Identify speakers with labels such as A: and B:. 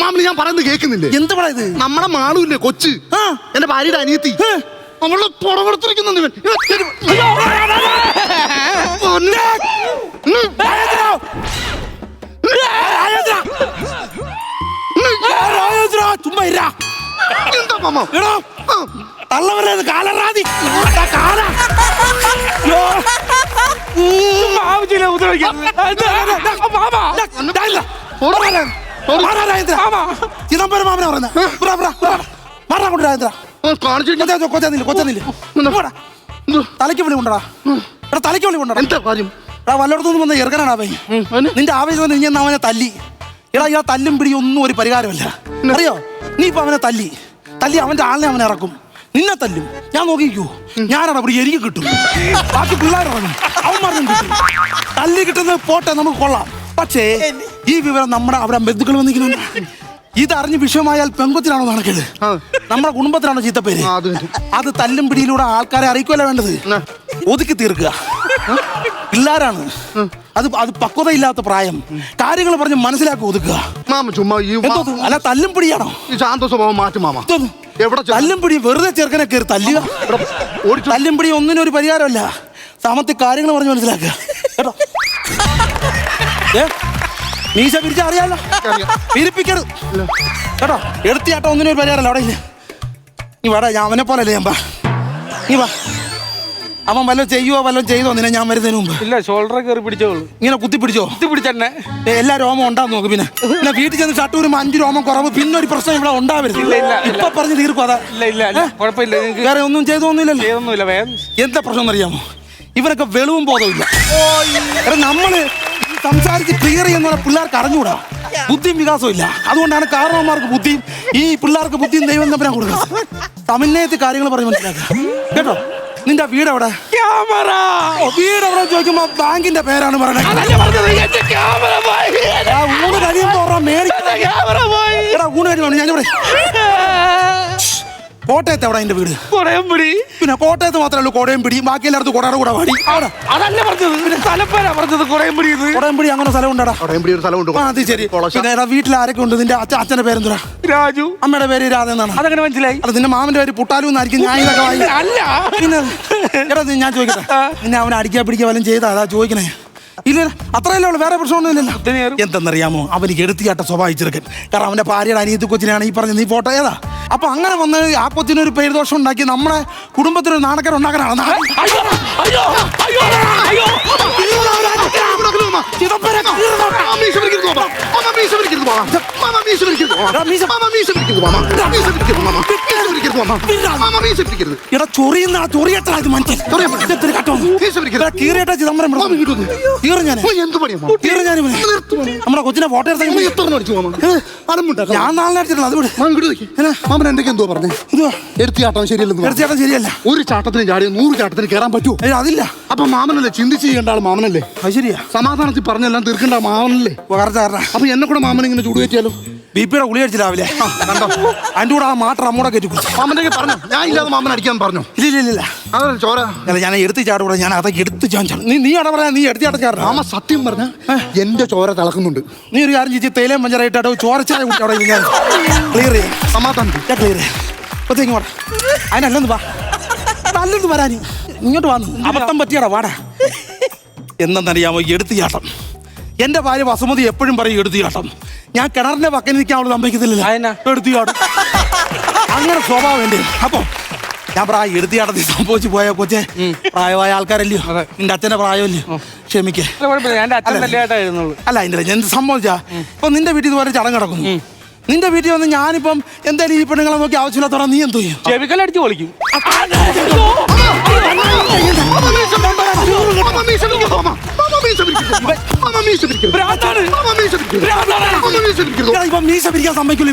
A: മാമന് ഞാൻ പറയുന്നത് കേൾക്കുന്നില്ലേ?
B: എന്ത് പറയുന്നത്?
A: നമ്മളെ മാളൂല്ലേ കൊച്ച്, എന്റെ ഭാര്യയുടെ അനിയത്തി, അവളെ പുറപ്പെടുത്തിരിക്കുന്നു ഇവൻ.
B: ചുമ്മാ
A: എന്താ മാമ?
B: തള്ളവരത് കാലറാതി ചിദംബരം മാമനെ പറയുന്നത്. തലയ്ക്ക് വിളി കൊണ്ടടാ, തലയ്ക്ക് വിളി കൊണ്ടടാ.
A: എന്താ കാര്യം?
B: വല്ലയിടത്തുനിന്ന് വന്ന ഇറക്കാനാണ് അവൻ. നിന്റെ ആവേശം ഇനി അവനെ തല്ലി. എടാ ഈ തല്ലും പിടി ഒന്നും ഒരു പരിഹാരമല്ല, അറിയോ? നീ ഇപ്പൊ അവനെ തല്ലി അവന്റെ ആളിനെ അവനെ ഇറക്കും, നിന്നെ തല്ലും. ഞാൻ നോക്കിക്കൂ, ഞാനാണ് അവിടെ എനിക്ക് കിട്ടും, ബാക്കി പിള്ളേരാണ് അവന്മാരും കിട്ടും. തല്ലി കിട്ടുന്നത് പോട്ടെ, നമുക്ക് കൊള്ളാം. പക്ഷേ ഈ വിവരം നമ്മുടെ അവിടെ ബന്ധുക്കൾ വന്നിരിക്കുന്നു. ഇതറിഞ്ഞ് വിഷയമായാൽ പെങ്കൊച്ചിലാണോ നടക്കരുത്, നമ്മുടെ കുടുംബത്തിലാണോ ചീത്തപ്പേര്? അത് തല്ലും പിടിയിലൂടെ ആൾക്കാരെ അറിയിക്കുമല്ലോ വേണ്ടത്, ഒതുക്കി തീർക്കുക. പിള്ളേരാണ്, അത് പക്വതയില്ലാത്ത പ്രായം, കാര്യങ്ങൾ പറഞ്ഞ് മനസ്സിലാക്കി ഒതുക്കുക. അല്ല തല്ലും പിടിയാണോ?
A: ശാന്ത സ്വഭാവം മാറ്റും മാമ.
B: തല്ലും പിടി വെറുതെ ചെറുക്കനെ കയറി തല്ലുക. തല്ലും പിടി ഒന്നിനും ഒരു പരിഹാരമല്ല, സാമത്തെ കാര്യങ്ങൾ പറഞ്ഞ് മനസ്സിലാക്കുക കേട്ടോ. മീശ പിരിച്ചാ അറിയാലോ, പിരിപ്പിക്കരുത് കേട്ടോ. എടുത്തിയാട്ടോ ഒന്നിനും ഒരു പരിഹാരമല്ല അവിടെ ഇല്ല. നീ വേടാ, ഞാൻ അവനെ പോലല്ലേ ഞാൻ നീ വാ. അവൻ വല്ലതും ചെയ്യുവോ വല്ലതും ചെയ്തോ നിന്നെ ഞാൻ വരുന്നതിന് മുമ്പ്?
C: ഇല്ല, ഷോൾഡറെ കയറി പിടിച്ചോളൂ.
B: ഇങ്ങനെ കുത്തി പിടിച്ചോ? കുത്തി പിടിച്ചെന്നെ എല്ലാ രോമം ഉണ്ടാന്ന് നോക്ക്. പിന്നെ വീട്ടിൽ ചെന്ന് ഷട്ടൂരും 5 രോമം കുറവ്, പിന്നെ ഒരു പ്രശ്നം ഇവിടെ ഉണ്ടാവരുത്. ഇപ്പൊ പറഞ്ഞ് തീർക്കും. അതാ
C: ഇല്ല കുഴപ്പമില്ല.
B: വേറെ ഒന്നും ചെയ്തൊന്നുമില്ലല്ലോ.
C: ചെയ്തൊന്നുമില്ല.
B: എന്താ പ്രശ്നം എന്നറിയാമോ? ഇവനൊക്കെ വെളിവും ബോധമില്ല. നമ്മള് സംസാരിച്ച് ക്ലിയർ ചെയ്യുന്ന പിള്ളേർക്ക് അറിഞ്ഞൂടാ, ബുദ്ധിയും വികാസവും ഇല്ല. അതുകൊണ്ടാണ് കാരണവന്മാർക്ക് ബുദ്ധിയും ഈ പിള്ളേർക്ക് ബുദ്ധിയും ദൈവം തമ്മിലാണ് കൊടുക്കുന്നത്. സമന്വയത്തിൽ കാര്യങ്ങൾ പറഞ്ഞ് മനസ്സിലാക്കുക കേട്ടോ. നിന്റെ വീട് എവിടെ? വീട് എവിടെ ചോദിക്കുമ്പോ ബാങ്കിന്റെ പേരാണ് പറയുന്നത്. ഊണ് കഴിയുമ്പോ ഊണ് കഴിയുമ്പോ ഞാൻ ഇവിടെ കോട്ടയത്ത് എവിടെ എന്റെ വീട്?
C: കൊടയംപിടി.
B: പിന്നെ കോട്ടയത്ത് മാത്രമേ ഉള്ളൂ കോടയം പിടി, ബാക്കി എല്ലായിടത്തും കൊടയുടെ കൂടെ പാടി.
C: അതല്ല പറഞ്ഞത്, പിന്നെ സ്ഥലപ്പേരാ പറഞ്ഞത്. കൊടയംപിടി. കൊടയംപിടി അങ്ങനെ സ്ഥലം ഉണ്ടാ?
A: കൊടയംപിടി ഒരു സ്ഥലമുണ്ട്.
B: അത് ശരി. പിന്നെ വീട്ടിൽ ആരൊക്കെ ഉണ്ട്? നിന്റെ അച്ഛന്റെ പേരെന്താ?
C: രാജു.
B: അമ്മയുടെ പേര് രാധ എന്നാണ്.
C: അതങ്ങനെ മനസ്സിലായി?
B: അത് നിന്റെ മാമന്റെ പേര് പുട്ടാലു എന്നായിരിക്കും. ഞാൻ ഇതൊക്കെ വാങ്ങി
C: അല്ല.
B: പിന്നെ എടാ ഞാൻ ചോദിക്കട്ടെ, നിന്നെ അവനെ അടിക്കാൻ പിടിക്കാൻ വല്ലതും ചെയ്താ? അതാ ചോദിക്കണേ. ഇല്ല അത്രയല്ലേ ഉള്ളു, വേറെ പ്രശ്നമൊന്നുമില്ലല്ലോ. എന്തെന്നറിയാമോ, അവനിക്ക് എടുത്തിയാട്ട സ്വഭാവം ചെറുക്കൻ. കാരണം അവന്റെ ഭാര്യയുടെ അനിയത്തി കൊച്ചിനെയാണ് ഈ പറഞ്ഞ നീ ഫോട്ടോ ഏതാ. അപ്പൊ അങ്ങനെ വന്ന് ആ കൊച്ചിനൊരു പേരുദോഷം ഉണ്ടാക്കി നമ്മുടെ കുടുംബത്തിനൊരു നാണക്കേട് ഉണ്ടാക്കാനാണ്. എടാ ചൊറിയുന്ന ചൊറിയട്ടാ ഇത് മനുഷ്യൻ. കീറിയട്ടാ ചിദംബരം നമ്മുടെ കൊച്ചിനെ ഫോട്ടോ എടുത്ത ഞാൻ നാളെ അടിച്ചിട്ടില്ല. അത്
A: മാമൻ എന്തൊക്കെ എന്തോ പറഞ്ഞു? എടുത്തിയാട്ടം ശരിയല്ലെന്ന്.
B: എടുത്തിയാട്ടം ശരിയല്ല.
A: ഒരു ചാട്ടത്തിന് ചാടി 100 ചാട്ടത്തിന് കയറാൻ പറ്റുമോ?
B: അതില്ല.
A: അപ്പൊ മാമനല്ലേ ചിന്തിച്ച് ചെയ്യേണ്ട ആൾ മാമനല്ലേ?
B: അത് ശരിയാ.
A: സമാധാനത്തിൽ പറഞ്ഞെല്ലാം തീർക്കേണ്ട മാമനല്ലേ? അപ്പൊ എന്നെ കൂടെ മാമൻ ഇങ്ങനെ ചൂട് കയറ്റിയാലോ?
B: ബിപിയുടെ ഗുളി അടിച്ചു രാവിലെ. കണ്ടോ അതിന്റെ കൂടെ ആ മാട്ടർ അമ്മൂടെ കയറ്റി കുടിച്ചു.
A: മാമന്റെ പറഞ്ഞു ഞാൻ ഇല്ലാതെ മാമൻ അടിക്കാൻ പറഞ്ഞു.
B: ഇല്ല
A: അതെ ചോര.
B: അല്ല ഞാൻ എടുത്ത് ചാടുകൂടെ, ഞാൻ അതൊക്കെ എടുത്ത് ചാടിച്ചാണ്. നീ അവിടെ പറയാ, നീ എടുത്ത് ചാടാ.
A: മാമ സത്യം പറഞ്ഞ എന്റെ ചോര തിളക്കുന്നുണ്ട്.
B: നീ ഒരു കാര്യം ചേച്ചി തേയിലയും പഞ്ചറായിട്ടോ ചോരച്ചായ കുട്ടി അവിടെ ക്ലിയർ ചെയ്യാം.
A: സമാധാനം
B: ക്ലിയർ ചെയ്യാം. അതിനല്ലെന്ന് വാ, നല്ലെന്ന് വരാനി ഇങ്ങോട്ട് വന്നു. അബദ്ധം പറ്റിയാടാ വാടാ. എന്തെന്നറിയാമോ, എടുത്ത് ചാട്ടം. എന്റെ ഭാര്യ വസുമതി എപ്പോഴും പറയും എടുത്ത് ചാട്ടം. ഞാൻ കിണറിന്റെ പക്കൽ നിൽക്കാൻ അവള് സമ്മതിക്കത്തില്ല. എടുത്ത് ചാടും, അങ്ങനെ സ്വഭാവം എൻ്റെ. അപ്പൊ ഞാൻ പ്രായം എടുത്ത് ചാട്ടത്തിൽ സംഭവിച്ചു പോയ കൊച്ചെ, പ്രായമായ ആൾക്കാരല്ലയോ, നിന്റെ അച്ഛന്റെ പ്രായമല്ലയോ, ക്ഷമിക്കേ. അല്ല അതിന്റെ എന്ത് സംഭവിച്ചാ, ഇപ്പൊ നിന്റെ വീട്ടിൽ ഇതുപോലെ ചടങ്ങ് നടക്കുന്നു. നിന്റെ വീട്ടിൽ വന്ന് ഞാനിപ്പം എന്തായാലും ഈ പെണ്ണുങ്ങളെ നോക്കി ആവശ്യമില്ലാത്തോടെ നീ എന്ത് ചെയ്യും?
C: ചെവിക്കലടിച്ച് പൊളിക്കും.
B: മീശ പിരിക്കാൻ സമ്മതിക്കില്ല.